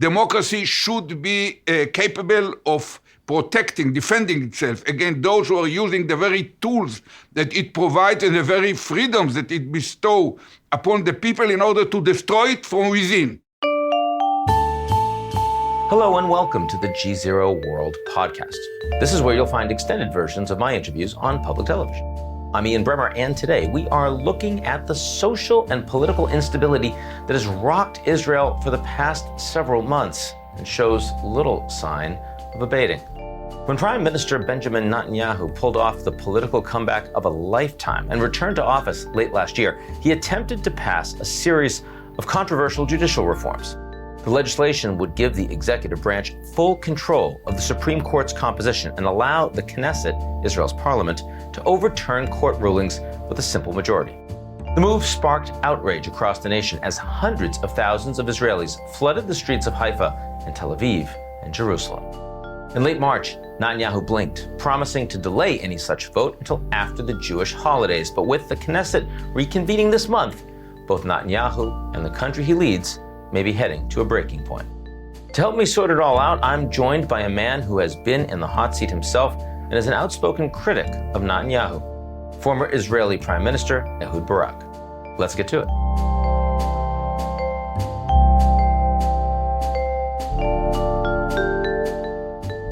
democracy should be capable of protecting, defending itself against those who are using the very tools that it provides and the very freedoms that it bestows upon the people in order to destroy it from within. Hello and welcome to the GZERO World Podcast. This is where you'll find extended versions of my interviews on public television. I'm Bremmer, and today we are looking at the social and political instability that has rocked Israel for the past several months and shows little sign of abating. When Prime Minister Benjamin Netanyahu pulled off the political comeback of a lifetime and returned to office late last year, he attempted to pass a series of controversial judicial reforms. The legislation would give the executive branch full control of the Supreme Court's composition and allow the Knesset, Israel's parliament, to overturn court rulings with a simple majority. The move sparked outrage across the nation as hundreds of thousands of Israelis flooded the streets of Haifa and Tel Aviv and Jerusalem. In late March, Netanyahu blinked, promising to delay any such vote until after the Jewish holidays. But with the Knesset reconvening this month, both Netanyahu and the country he leads may be heading to a breaking point. To help me sort it all out, I'm joined by a man who has been in the hot seat himself and is an outspoken critic of Netanyahu, former Israeli Prime Minister Ehud Barak. Let's get to it.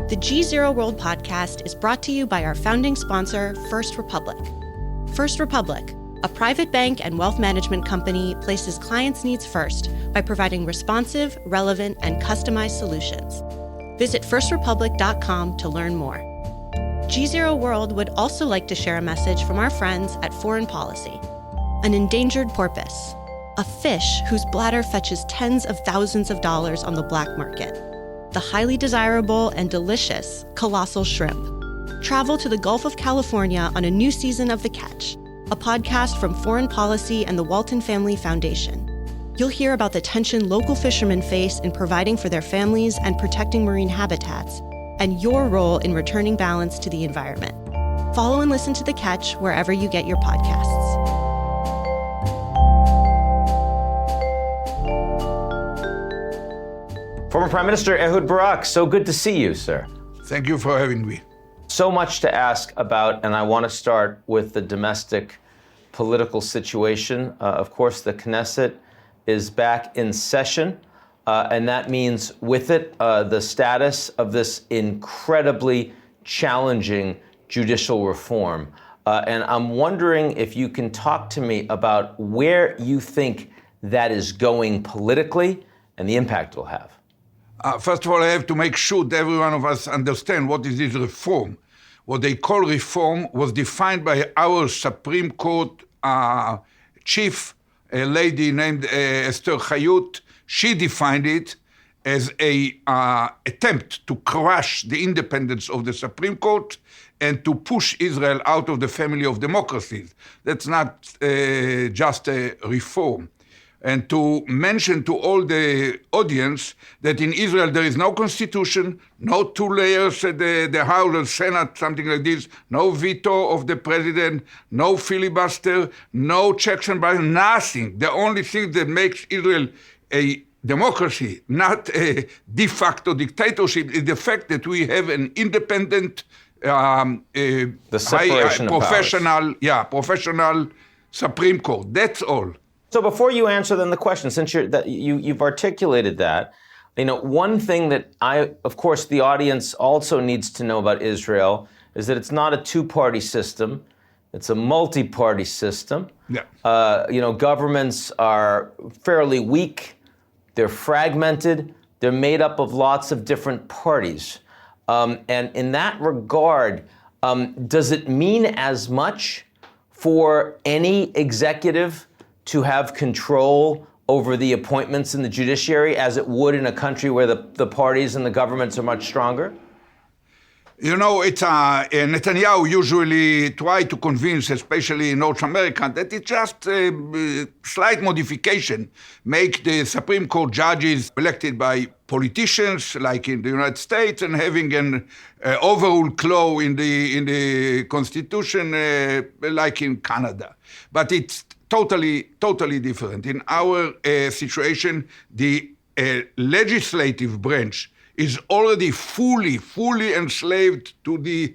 The GZERO World Podcast is brought to you by our founding sponsor, First Republic. First Republic, a private bank and wealth management company, places clients' needs first by providing responsive, relevant, and customized solutions. Visit firstrepublic.com to learn more. GZERO World would also like to share a message from our friends at Foreign Policy. An endangered porpoise, a fish whose bladder fetches tens of thousands of dollars on the black market. The highly desirable and delicious colossal shrimp. Travel to the Gulf of California on a new season of The Catch, a podcast from Foreign Policy and the Walton Family Foundation. You'll hear about the tension local fishermen face in providing for their families and protecting marine habitats, and your role in returning balance to the environment. Follow and listen to The Catch wherever you get your podcasts. Former Prime Minister Ehud Barak, so good to see you, sir. Thank you for having me. So much to ask about, and I want to start with the domestic political situation. Of course, the Knesset is back in session, and that means with it the status of this incredibly challenging judicial reform. And I'm wondering if you can talk to me about where you think that is going politically and the impact it'll have. First of all, I have to make sure that every one of us understand what is this reform. What they call reform was defined by our Supreme Court chief, a lady named Esther Hayut. She defined it as an attempt to crush the independence of the Supreme Court and to push Israel out of the family of democracies. That's not just a reform. And to mention to all the audience that in Israel there is no constitution, no two layers at the House or Senate, something like this, no veto of the president, no filibuster, no checks and balances, nothing. The only thing that makes Israel a democracy, not a de facto dictatorship, is the fact that we have an independent, professional Supreme Court. That's all. So before you answer then the question, since you've articulated that, one thing that of course, the audience also needs to know about Israel is that it's not a two-party system; it's a multi-party system. Yeah. Governments are fairly weak; they're fragmented; they're made up of lots of different parties. And in that regard, does it mean as much for any executive to have control over the appointments in the judiciary as it would in a country where the parties and the governments are much stronger? It's Netanyahu usually try to convince, especially in North America, that it's just a slight modification, make the Supreme Court judges elected by politicians, like in the United States, and having an overrule clause in the Constitution, like in Canada. But it's totally different. In our situation, the legislative branch is already fully enslaved to the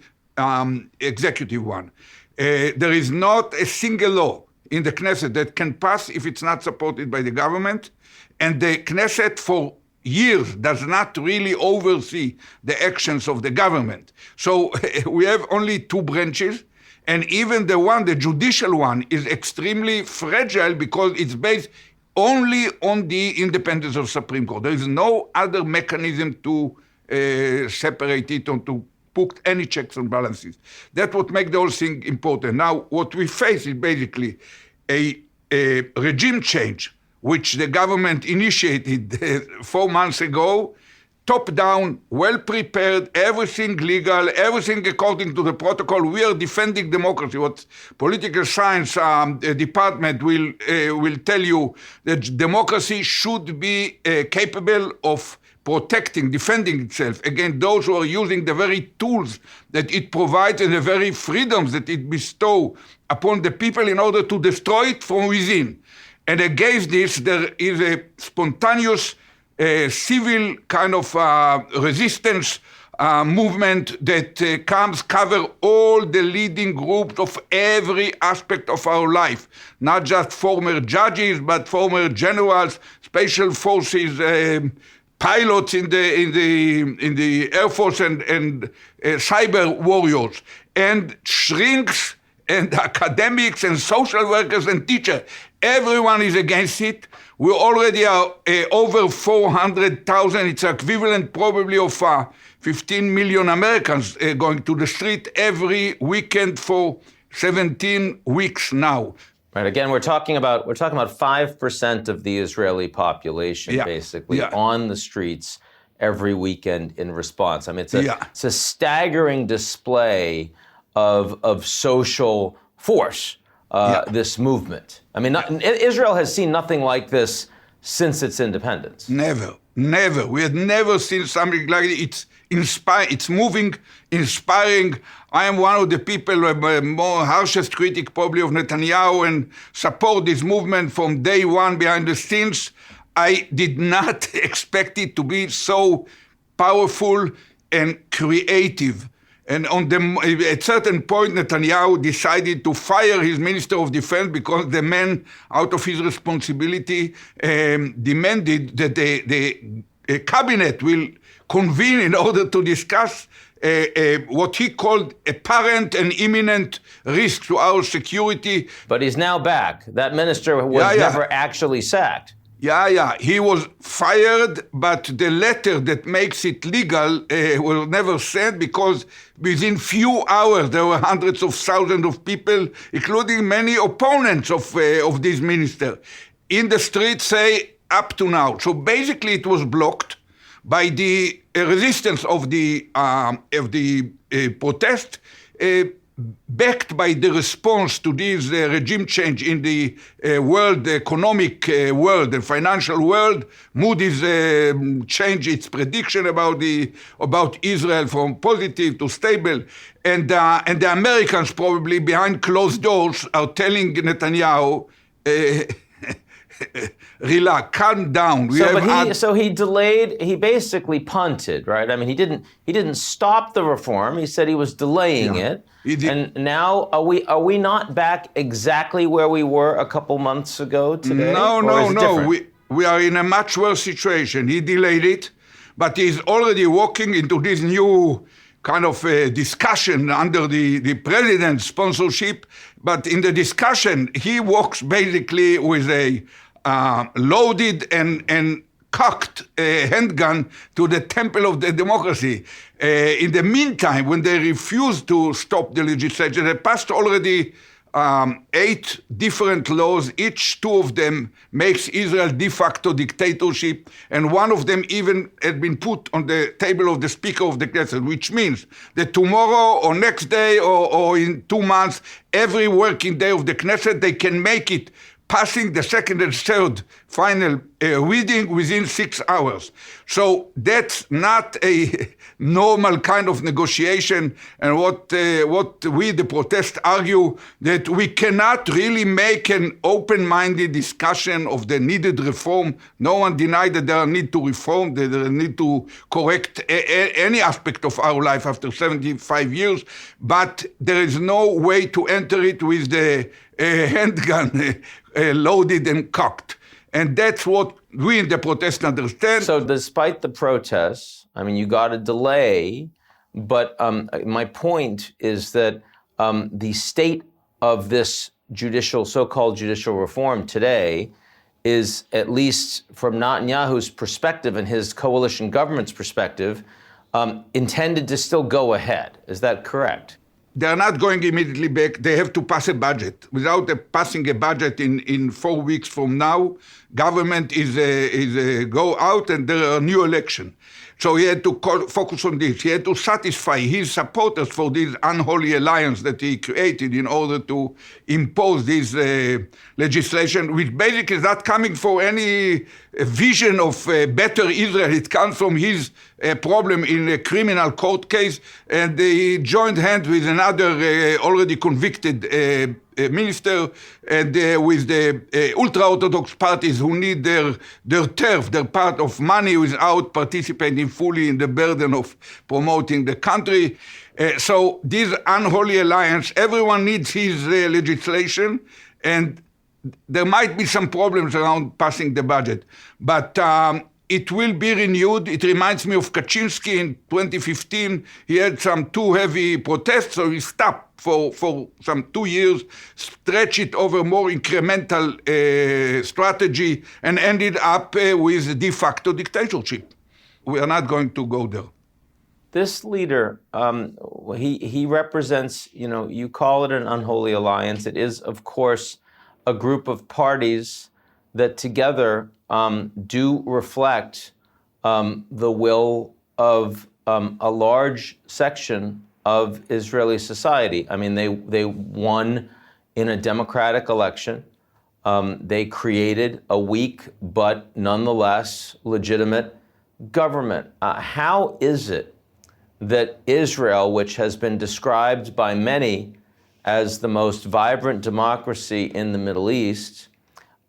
executive one. There is not a single law in the Knesset that can pass if it's not supported by the government, and the Knesset for years does not really oversee the actions of the government. So we have only two branches, and even the judicial one, is extremely fragile because it's based only on the independence of Supreme Court. There is no other mechanism to separate it or to put any checks and balances. That's what makes the whole thing important. Now, what we face is basically a regime change, which the government initiated 4 months ago, top-down, well-prepared, everything legal, everything according to the protocol. We are defending democracy. What political science department will tell you that democracy should be capable of protecting, defending itself against those who are using the very tools that it provides and the very freedoms that it bestows upon the people in order to destroy it from within. And against this, there is a spontaneous civil kind of resistance movement that cover all the leading groups of every aspect of our life, not just former judges, but former generals, special forces, pilots in the Air Force, and cyber warriors, and shrinks, and academics, and social workers, and teachers. Everyone is against it. We already are over 400,000. It's equivalent probably of 15 million Americans going to the street every weekend for 17 weeks now. Right. Again, we're talking about 5% of the Israeli population, basically, on the streets every weekend in response. I mean, it's a staggering display of social force. This movement. I mean, Israel has seen nothing like this since its independence. Never. We had never seen something like it. It's inspiring. It's moving, inspiring. I am one of the people, more harshest critic probably of Netanyahu, and support this movement from day one behind the scenes. I did not expect it to be so powerful and creative. And at a certain point, Netanyahu decided to fire his Minister of Defense because the man, out of his responsibility, demanded that the cabinet will convene in order to discuss what he called apparent and imminent risk to our security. But he's now back. That minister was never actually sacked. He was fired, but the letter that makes it legal was never sent because within few hours there were hundreds of thousands of people, including many opponents of this minister, in the streets say up to now. So basically it was blocked by the resistance of the protest, backed by the response to this regime change in the world, the economic world, the financial world. Moody's changed its prediction about Israel from positive to stable, and the Americans probably behind closed doors are telling Netanyahu, relax, calm down. So he delayed. He basically punted, right? I mean, he didn't stop the reform. He said he was delaying it. And now are we not back exactly where we were a couple months ago today? No. We are in a much worse situation. He delayed it, but he's already walking into this new kind of discussion under the president's sponsorship. But in the discussion, he walks basically with a loaded and cocked handgun to the temple of the democracy. In the meantime, when they refused to stop the legislature, they passed already 8 different laws. Each 2 of them makes Israel de facto dictatorship, and one of them even had been put on the table of the Speaker of the Knesset, which means that tomorrow or next day or in 2 months, every working day of the Knesset, they can make it passing the second and third final reading within 6 hours. So that's not a normal kind of negotiation. And what we, the protest, argue that we cannot really make an open-minded discussion of the needed reform. No one denied that there are need to reform, that there are need to correct any aspect of our life after 75 years, but there is no way to enter it with the handgun loaded and cocked. And that's what we in the protest understand. So despite the protests, I mean, you got a delay, but my point is that the state of this so-called judicial reform today is, at least from Netanyahu's perspective and his coalition government's perspective, intended to still go ahead. Is that correct? They're not going immediately back. They have to pass a budget. Without passing a budget in 4 weeks from now, government is go out and there are new election. So he had to focus on this. He had to satisfy his supporters for this unholy alliance that he created in order to impose this legislation, which basically is not coming for any vision of better Israel. It comes from his problem in a criminal court case, and he joined hands with another already convicted minister, and with the ultra-Orthodox parties who need their turf, their part of money, without participating fully in the burden of promoting the country. So this unholy alliance, everyone needs his legislation, and there might be some problems around passing the budget. But it will be renewed. It reminds me of Kaczynski in 2015. He had some too heavy protests, so he stopped for some 2 years, stretched it over more incremental strategy, and ended up with de facto dictatorship. We are not going to go there. This leader, he represents, you call it an unholy alliance. It is, of course, a group of parties that together do reflect the will of a large section of Israeli society. I mean, they won in a democratic election. They created a weak but nonetheless legitimate government. How is it that Israel, which has been described by many as the most vibrant democracy in the Middle East,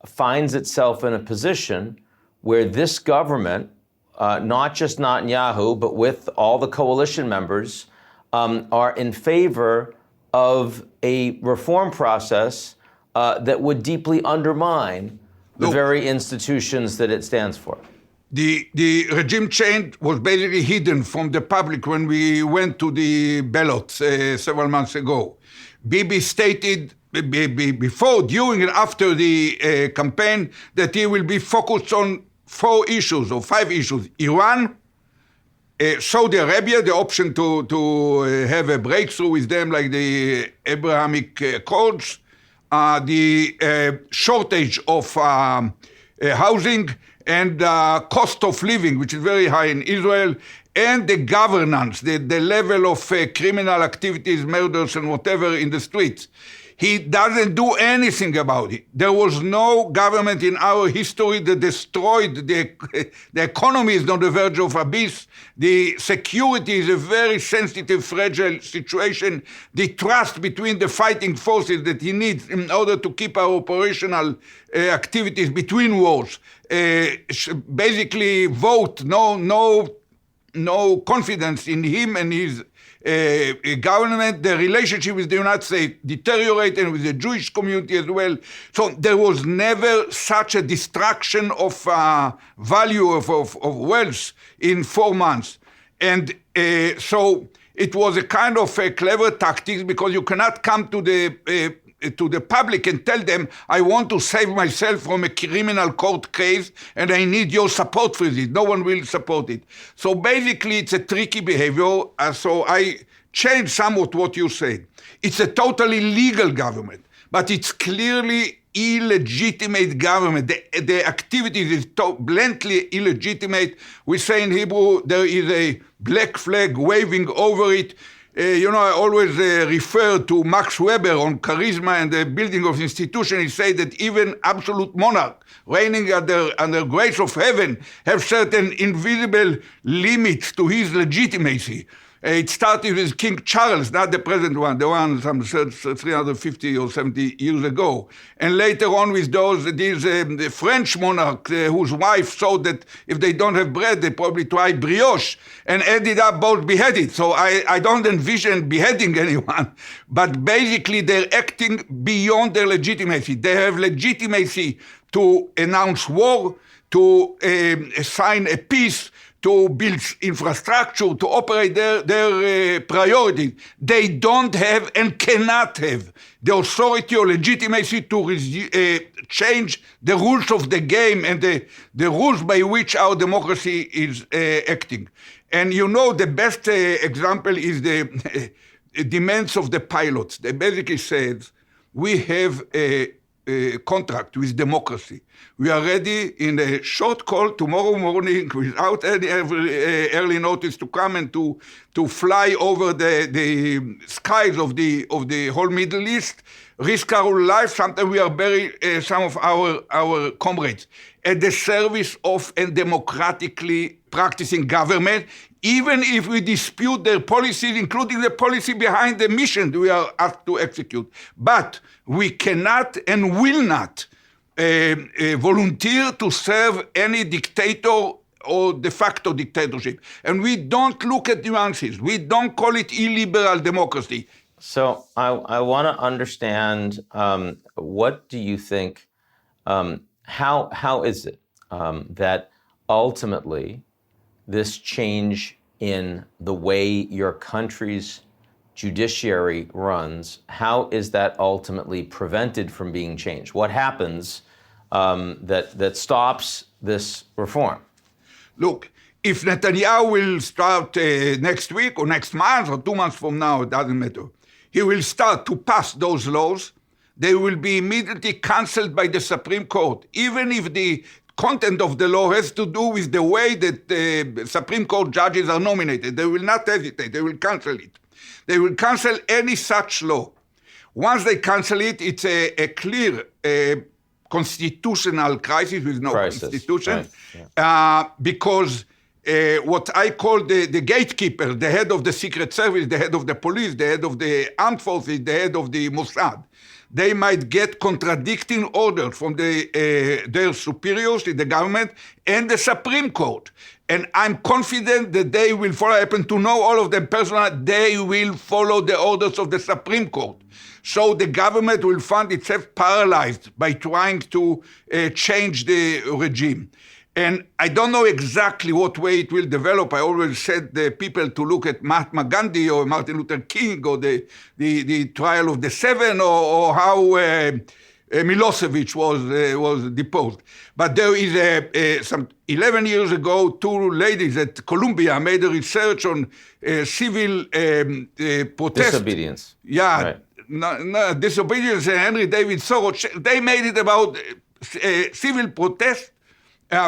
finds itself in a position where this government, not just Netanyahu, but with all the coalition members, are in favor of a reform process that would deeply undermine the very institutions that it stands for? The regime change was basically hidden from the public when we went to the ballots several months ago. Bibi stated before, during, and after the campaign that he will be focused on 4 issues or 5 issues: Iran, Saudi Arabia, the option to have a breakthrough with them like the Abrahamic Accords, the shortage of housing, and cost of living, which is very high in Israel, and the governance, the level of criminal activities, murders, and whatever in the streets. He doesn't do anything about it. There was no government in our history that destroyed the economy is on the verge of abyss. The security is a very sensitive, fragile situation. The trust between the fighting forces that he needs in order to keep our operational activities between wars, basically vote, no confidence in him and his government. The relationship with the United States deteriorated, and with the Jewish community as well. So there was never such a destruction of value of wealth in 4 months. And so it was a kind of a clever tactic, because you cannot come to the public and tell them, I want to save myself from a criminal court case and I need your support for this. No one will support it. So basically it's a tricky behavior. So I changed somewhat what you said. It's a totally legal government, but it's clearly illegitimate government. The activities is bluntly illegitimate. We say in Hebrew there is a black flag waving over it. I always refer to Max Weber on charisma and the building of institutions. He said that even absolute monarch reigning under grace of heaven have certain invisible limits to his legitimacy. It started with King Charles, not the present one, the one some 350 or 70 years ago. And later on with these the French monarchs whose wife thought that if they don't have bread, they probably try brioche and ended up both beheaded. So I don't envision beheading anyone, but basically they're acting beyond their legitimacy. They have legitimacy to announce war, to sign a peace, to build infrastructure, to operate their priorities. They don't have and cannot have the authority or legitimacy to change the rules of the game and the rules by which our democracy is acting. And the best example is the demands of the pilots. They basically said, we have a contract with democracy. We are ready in a short call tomorrow morning without any early notice to come and to fly over the skies of the whole Middle East, risk our lives. Sometimes we are bury some of our comrades at the service of a democratically practicing government, even if we dispute their policies, including the policy behind the mission we are asked to execute. But we cannot and will not volunteer to serve any dictator or de facto dictatorship. And we don't look at nuances. We don't call it illiberal democracy. So I want to understand, what do you think, how is it that ultimately this change in the way your country's judiciary runs, how is that ultimately prevented from being changed? What happens that stops this reform? Look, if Netanyahu will start next week or next month or 2 months from now, it doesn't matter. He will start to pass those laws. They will be immediately cancelled by the Supreme Court, even if the content of the law has to do with the way that the Supreme Court judges are nominated. They will not hesitate. They will cancel it. They will cancel any such law. Once they cancel it, it's a clear constitutional crisis with no constitution, right. Because what I call the gatekeeper, the head of the Secret Service, the head of the police, the head of the armed forces, the head of the Mossad, they might get contradicting orders from their superiors in the government and the Supreme Court. And I'm confident that they will follow. I happen to know all of them personally. They will follow the orders of the Supreme Court. So the government will find itself paralyzed by trying to change the regime. And I don't know exactly what way it will develop. I always said the people to look at Mahatma Gandhi or Martin Luther King or the trial of the seven or how Milosevic was deposed. But there is some 11 years ago, 2 ladies at Columbia made a research on civil protest. Disobedience. Yeah, right. No, disobedience and Henry David Thoreau. They made it about civil protest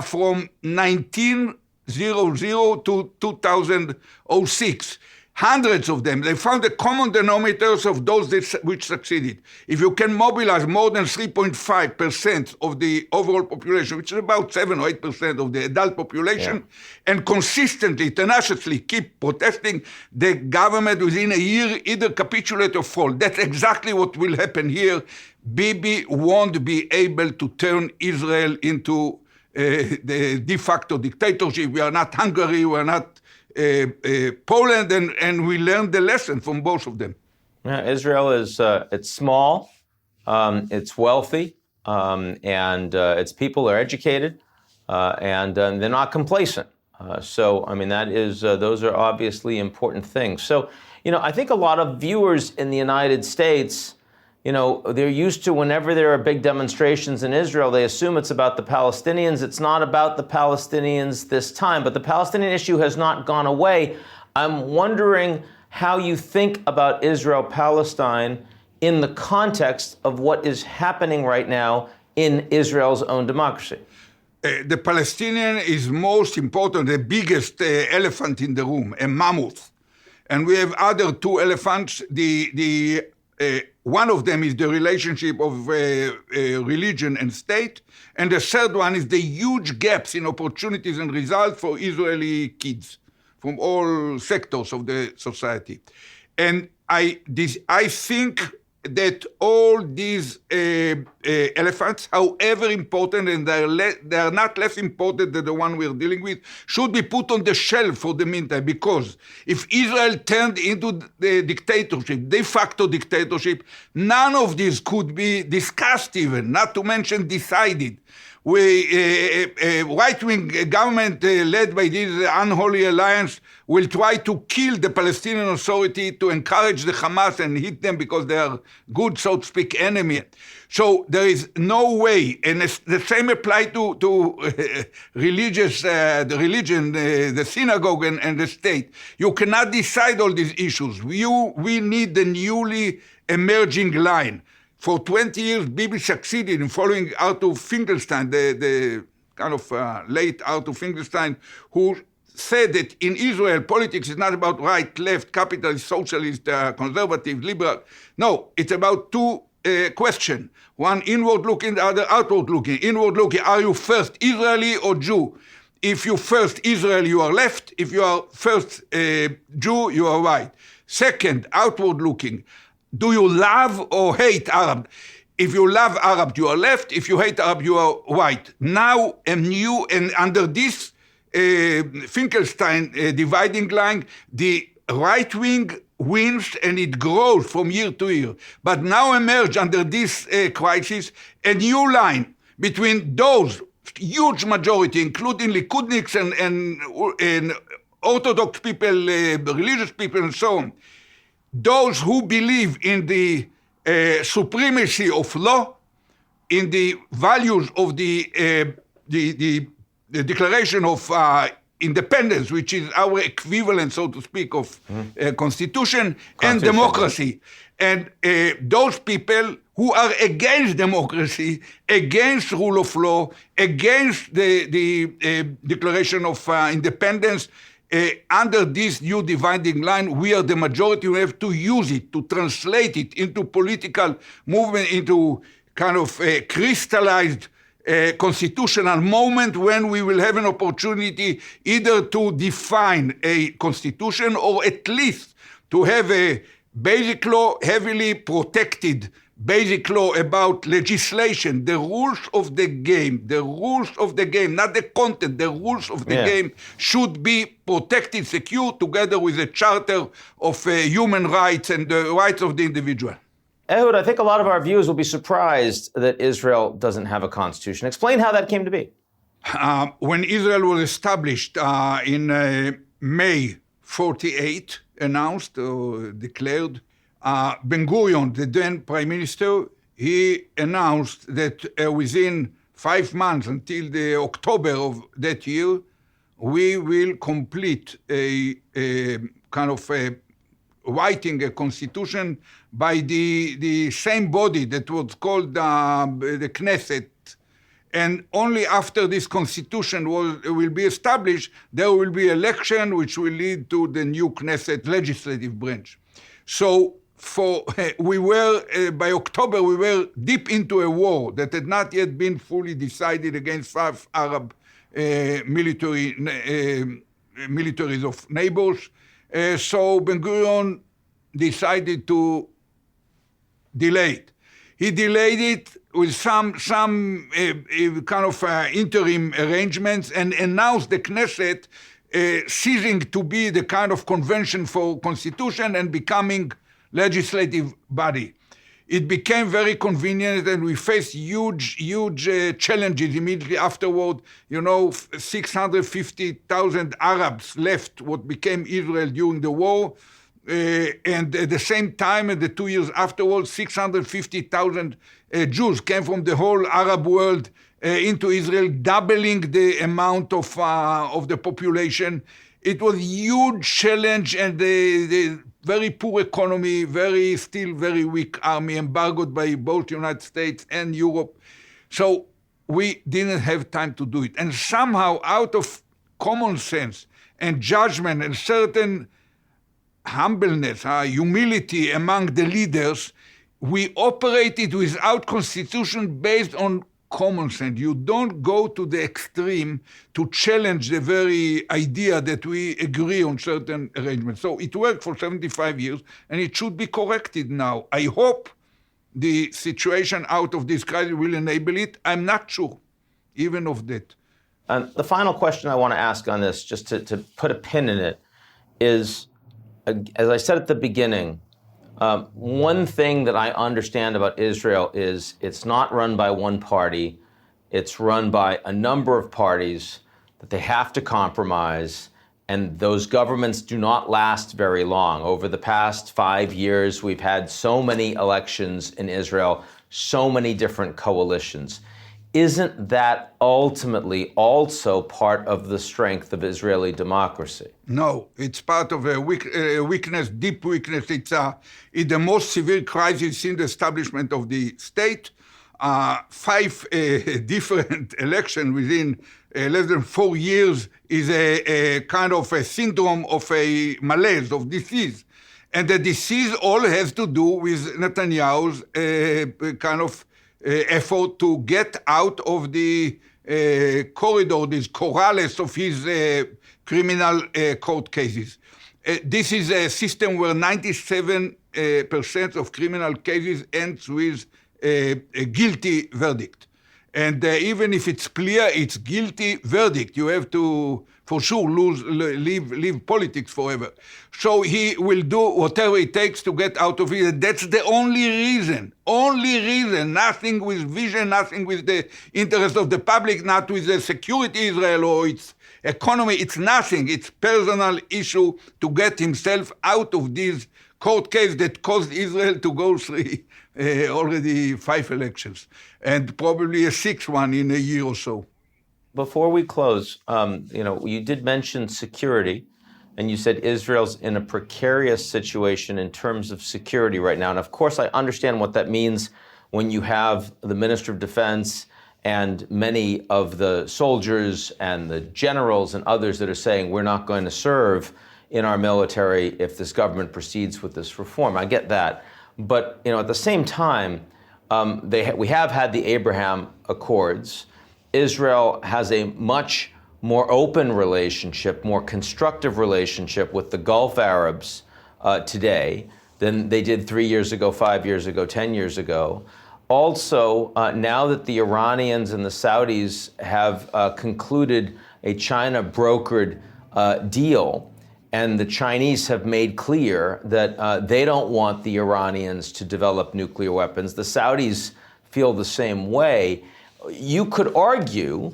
from 1900 to 2006. Hundreds of them. They found the common denominators of those which succeeded. If you can mobilize more than 3.5% of the overall population, which is about 7 or 8% of the adult population, and consistently, tenaciously keep protesting, the government within a year either capitulate or fall. That's exactly what will happen here. Bibi won't be able to turn Israel into the de facto dictatorship. We are not Hungary, we are not Poland, and we learned the lesson from both of them. Yeah, Israel is it's small, it's wealthy, and its people are educated, and they're not complacent. So, I mean, that is those are obviously important things. So, I think a lot of viewers in the United States, they're used to whenever there are big demonstrations in Israel, they assume it's about the Palestinians. It's not about the Palestinians this time, but the Palestinian issue has not gone away. I'm wondering how you think about Israel-Palestine in the context of what is happening right now in Israel's own democracy. The Palestinian is most important, the biggest elephant in the room, a mammoth. and we have other two elephants. One of them is the relationship of religion and state, and the third one is the huge gaps in opportunities and results for Israeli kids from all sectors of the society. And I think that all these elephants, however important, and they are not less important than the one we're dealing with, should be put on the shelf for the meantime, because if Israel turned into the dictatorship, de facto dictatorship, none of this could be discussed even, not to mention decided. Right-wing government led by this unholy alliance will try to kill the Palestinian Authority to encourage the Hamas and hit them because they are good, so to speak, enemy. So there is no way, and the same apply to religious, the religion, the synagogue and the state. You cannot decide all these issues. We need the newly emerging line. For 20 years, Bibi succeeded in following Arthur Finkelstein, the kind of late Arthur Finkelstein, who said that in Israel, politics is not about right, left, capitalist, socialist, conservative, liberal. No, it's about two questions. One inward-looking, the other outward-looking. Inward-looking, are you first Israeli or Jew? If you first Israel, you are left. If you are first Jew, you are right. Second, outward-looking. Do you love or hate Arab? If you love Arab, you are left. If you hate Arab, you are right. Now, and under this Finkelstein dividing line, the right wing wins and it grows from year to year. But now emerge under this crisis a new line between those huge majority, including Likudniks and Orthodox people, religious people, and so on. Those who believe in the supremacy of law, in the values of the Declaration of Independence, which is our equivalent, so to speak, of constitution and democracy. And those people who are against democracy, against rule of law, against the Declaration of Independence, under this new dividing line, we are the majority. We have to use it, to translate it into political movement, into kind of a crystallized constitutional moment when we will have an opportunity either to define a constitution or at least to have a basic law, heavily protected basic law about legislation, the rules of the game, not the content, the rules of the game should be protected, secure, together with a charter of human rights and the rights of the individual. Ehud, I think a lot of our viewers will be surprised that Israel doesn't have a constitution. Explain how that came to be. When Israel was established in May 48, announced or declared, Ben-Gurion, the then Prime Minister, he announced that within 5 months until the October of that year, we will complete a kind of writing a constitution by the same body that was called the Knesset. And only after this constitution will be established, there will be election which will lead to the new Knesset legislative branch. So by October, we were deep into a war that had not yet been fully decided against 5 Arab militaries of neighbors. So Ben-Gurion decided to delay it. He delayed it with some kind of interim arrangements and announced the Knesset ceasing to be the kind of convention for constitution and becoming legislative body. It became very convenient and we faced huge challenges immediately afterward. 650,000 Arabs left what became Israel during the war. And at the same time, the 2 years afterwards, 650,000 Jews came from the whole Arab world into Israel, doubling the amount of the population. It was a huge challenge, and the very poor economy, still very weak army, embargoed by both the United States and Europe. So we didn't have time to do it. And somehow, out of common sense and judgment and certain humbleness, humility among the leaders, we operated without constitution based on common sense. You don't go to the extreme to challenge the very idea that we agree on certain arrangements. So it worked for 75 years, and it should be corrected now. I hope the situation out of this crisis will enable it. I'm not sure even of that. The final question I want to ask on this, just to put a pin in it, is, as I said at the beginning, one thing that I understand about Israel is it's not run by one party. It's run by a number of parties that they have to compromise, and those governments do not last very long. Over the past 5 years, we've had so many elections in Israel, so many different coalitions. Isn't that ultimately also part of the strength of Israeli democracy? No, it's part of a weakness, deep weakness. It's the most severe crisis in the establishment of the state. 5 different elections within less than 4 years is a kind of a syndrome of a malaise, of disease. And the disease all has to do with Netanyahu's kind of effort to get out of the corridor, these corrales of his criminal court cases. This is a system where 97% of criminal cases ends with a guilty verdict. And even if it's clear it's guilty verdict, you have to, for sure, leave politics forever. So he will do whatever it takes to get out of it. That's the only reason, nothing with vision, nothing with the interest of the public, not with the security of Israel or its economy. It's nothing. It's personal issue to get himself out of this court case that caused Israel to go through already 5 elections, and probably a 6th one in a year or so. Before we close, you did mention security, and you said Israel's in a precarious situation in terms of security right now. And of course, I understand what that means when you have the Minister of Defense and many of the soldiers and the generals and others that are saying we're not going to serve in our military if this government proceeds with this reform. I get that. But at the same time, we have had the Abraham Accords. Israel has a much more open relationship, more constructive relationship with the Gulf Arabs today than they did 3 years ago, 5 years ago, 10 years ago. Also, now that the Iranians and the Saudis have concluded a China-brokered deal, and the Chinese have made clear that they don't want the Iranians to develop nuclear weapons. The Saudis feel the same way. You could argue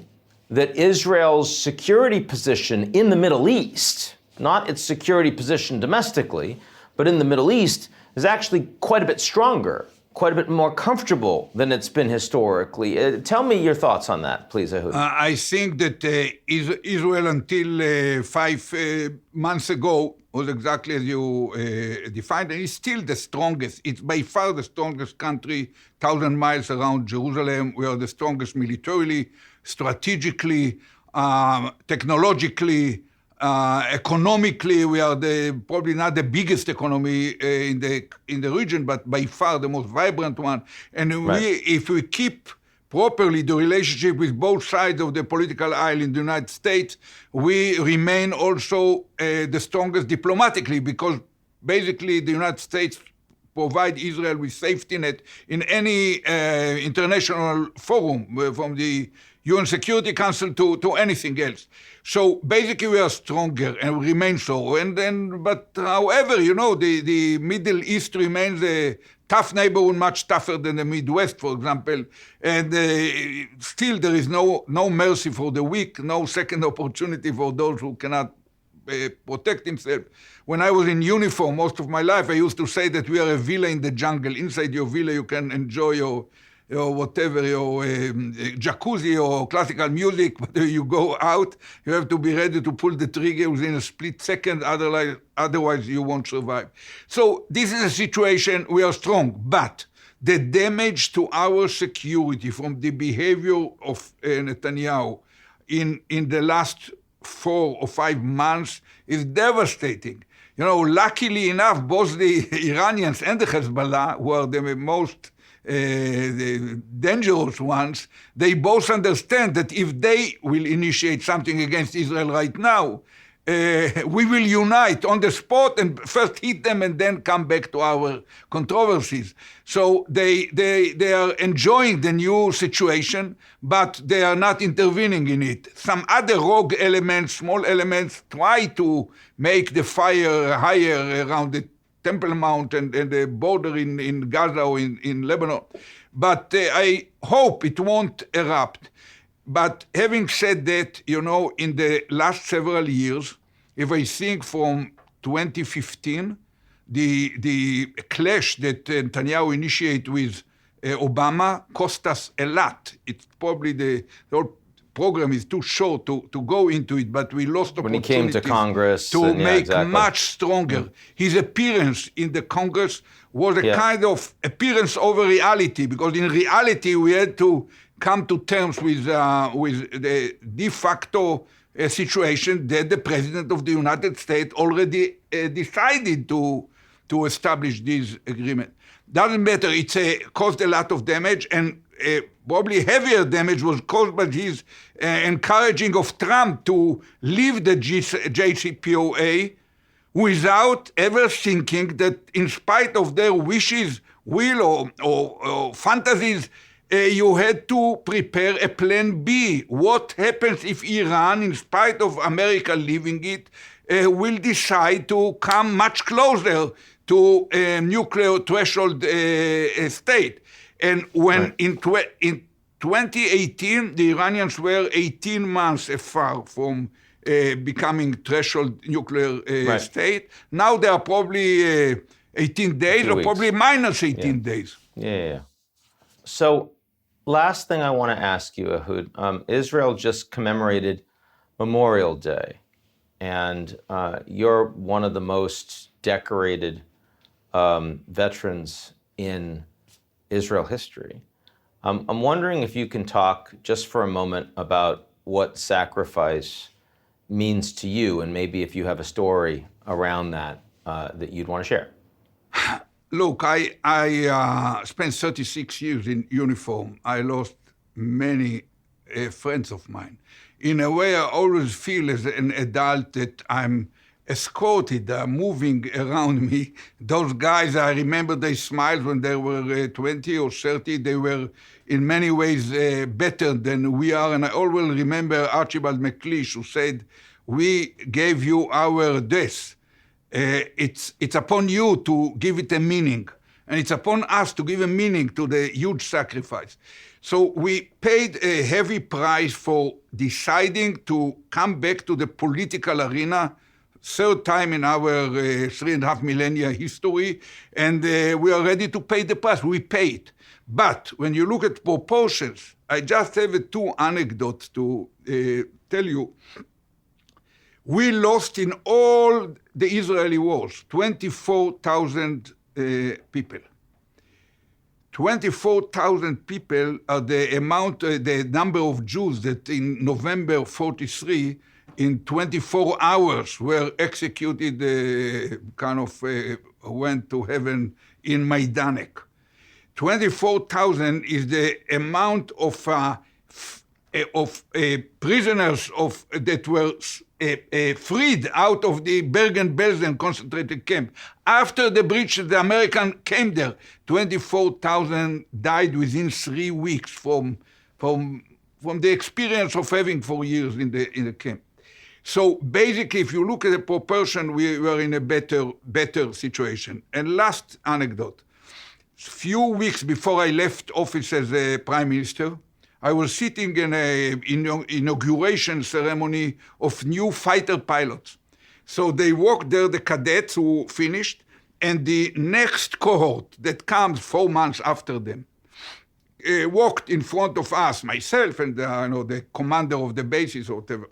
that Israel's security position in the Middle East, not its security position domestically, but in the Middle East, is actually quite a bit stronger, quite a bit more comfortable than it's been historically. Tell me your thoughts on that, please, Ehud. I think that Israel, until 5 months ago, was exactly as you defined, and it's still the strongest. It's by far the strongest country, 1,000 miles around Jerusalem. We are the strongest militarily, strategically, technologically, economically. We are probably not the biggest economy in the region, but by far the most vibrant one. And if we keep properly the relationship with both sides of the political aisle in the United States, we remain also the strongest diplomatically, because basically the United States provide Israel with safety net in any international forum, from the UN Security Council to anything else. So basically we are stronger and we remain so. But however, the Middle East remains a tough neighborhood, much tougher than the Midwest, for example. And still there is no mercy for the weak, no second opportunity for those who cannot protect themselves. When I was in uniform most of my life, I used to say that we are a villa in the jungle. Inside your villa you can enjoy your jacuzzi or classical music, but when you go out, you have to be ready to pull the trigger within a split second, otherwise you won't survive. So this is a situation we are strong, but the damage to our security from the behavior of Netanyahu in the last 4 or 5 months is devastating. You know, luckily enough, both the Iranians and the Hezbollah, who are the most the dangerous ones, they both understand that if they will initiate something against Israel right now, we will unite on the spot and first hit them and then come back to our controversies. So they are enjoying the new situation, but they are not intervening in it. Some other rogue elements, small elements, try to make the fire higher around the Temple Mount and the border in Gaza or in Lebanon. But I hope it won't erupt. But having said that, you know, in the last several years, if I think from 2015, the clash that Netanyahu initiated with Obama cost us a lot. It's probably the whole program is too short to go into it, but we lost when he came to Congress to make much stronger. His appearance in the Congress was a kind of appearance over reality, because in reality we had to come to terms with the de facto situation that the President of the United States already decided to establish this agreement. Doesn't matter, it caused a lot of damage, and probably heavier damage was caused by his encouraging of Trump to leave the JCPOA without ever thinking that in spite of their wishes, will or fantasies, you had to prepare a plan B. What happens if Iran, in spite of America leaving it, will decide to come much closer to a nuclear threshold state? And when in 2018, the Iranians were 18 months far from becoming threshold nuclear state. Now they are probably 18 days or probably minus 18 days. Yeah. So last thing I want to ask you, Ehud, Israel just commemorated Memorial Day, and you're one of the most decorated veterans in Israel history. I'm wondering if you can talk just for a moment about what sacrifice means to you, and maybe if you have a story around that that you'd want to share. Look, I spent 36 years in uniform. I lost many friends of mine. In a way, I always feel as an adult that I'm escorted, moving around me. Those guys, I remember they smiled when they were 20 or 30. They were in many ways better than we are. And I always remember Archibald MacLeish, who said, "We gave you our death. It's upon you to give it a meaning. And it's upon us to give a meaning to the huge sacrifice." So we paid a heavy price for deciding to come back to the political arena, third time in our 3.5 millennia history, and we are ready to pay the price. We paid. But when you look at proportions, I just have 2 anecdotes to tell you. We lost in all the Israeli wars 24,000 people. 24,000 people are the number of Jews that in November 43, in 24 hours were executed, went to heaven in Majdanek. 24,000 is the amount of prisoners that were freed out of the Bergen-Belsen concentrated camp. After the breach, the American came there. 24,000 died within 3 weeks from the experience of having 4 years in the camp. So basically, if you look at the proportion, we were in a better situation. And last anecdote. Few weeks before I left office as a prime minister, I was sitting in an inauguration ceremony of new fighter pilots. So they walked there, the cadets who finished, and the next cohort that comes 4 months after them walked in front of us, myself and the commander of the bases or whatever.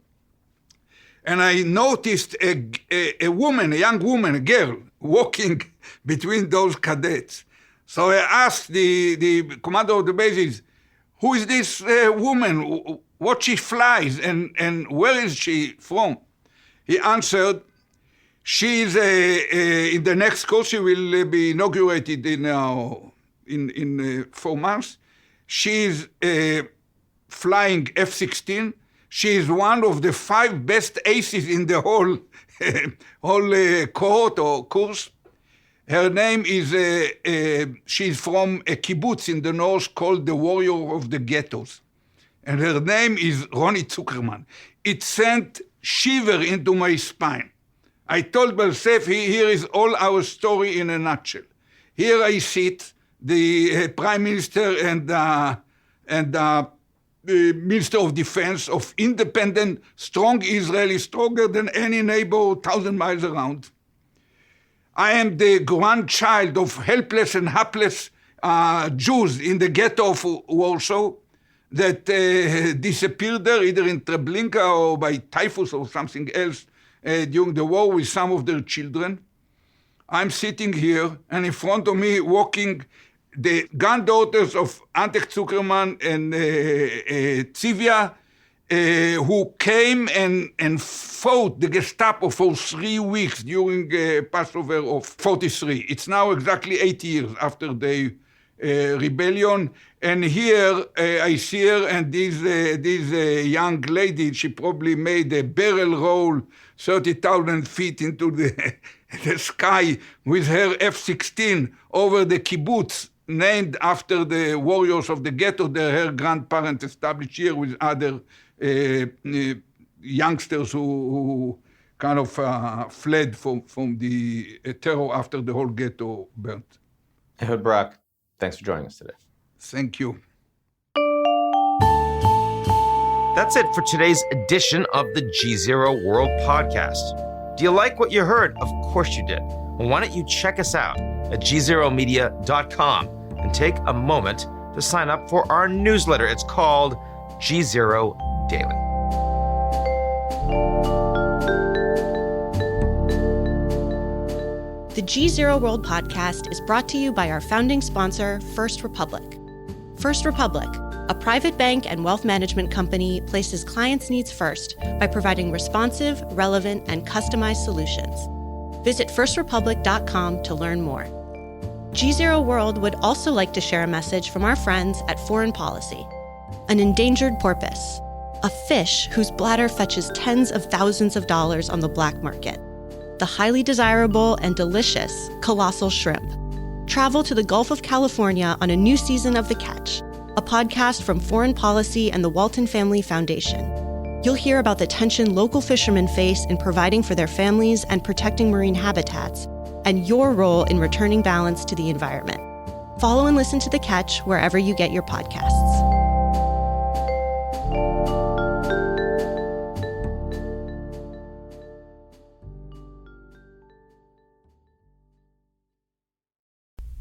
And I noticed a woman, a young woman, a girl, walking between those cadets. So I asked the commander of the bases, "Who is this woman? what she flies and where is she from. He answered, she is in the next course, she will be inaugurated in 4 months. She is flying F-16. She is one of the 5 best aces in the whole cohort or course. Her name is, she's from a kibbutz in the north called the Warrior of the Ghettos. And her name is Ronnie Zuckerman. It sent shiver into my spine. I told myself, here is all our story in a nutshell. Here I sit, the Prime Minister and the Minister of Defense of independent, strong Israeli, stronger than any neighbor 1,000 miles around. I am the grandchild of helpless and hapless Jews in the ghetto of Warsaw that disappeared there either in Treblinka or by typhus or something else during the war with some of their children. I'm sitting here, and in front of me walking the granddaughters of Antek Zuckerman and Tzivia, who came and fought the Gestapo for 3 weeks during Passover of 43. It's now exactly 8 years after the rebellion. And here I see her, and this young lady, she probably made a barrel roll 30,000 feet into the sky with her F-16 over the kibbutz, named after the warriors of the ghetto that her grandparents established here with other youngsters who kind of fled from the terror after the whole ghetto burnt. Ehud Barak, thanks for joining us today. Thank you. That's it for today's edition of the GZERO World Podcast. Do you like what you heard? Of course you did. Well, why don't you check us out at gzeromedia.com and take a moment to sign up for our newsletter. It's called GZERO Daily. The GZERO World Podcast is brought to you by our founding sponsor, First Republic. First Republic, a private bank and wealth management company, places clients' needs first by providing responsive, relevant, and customized solutions. Visit firstrepublic.com to learn more. GZERO World would also like to share a message from our friends at Foreign Policy. An endangered porpoise, a fish whose bladder fetches tens of thousands of dollars on the black market. The highly desirable and delicious colossal shrimp. Travel to the Gulf of California on a new season of The Catch, a podcast from Foreign Policy and the Walton Family Foundation. You'll hear about the tension local fishermen face in providing for their families and protecting marine habitats, and your role in returning balance to the environment. Follow and listen to The Catch wherever you get your podcasts.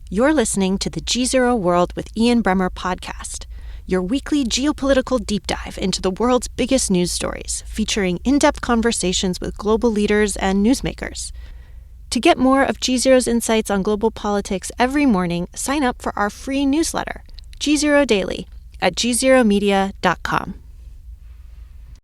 You're listening to the GZERO World with Ian Bremmer podcast, your weekly geopolitical deep dive into the world's biggest news stories, featuring in-depth conversations with global leaders and newsmakers. To get more of GZERO's insights on global politics every morning, sign up for our free newsletter, GZERO Daily, at gzeromedia.com.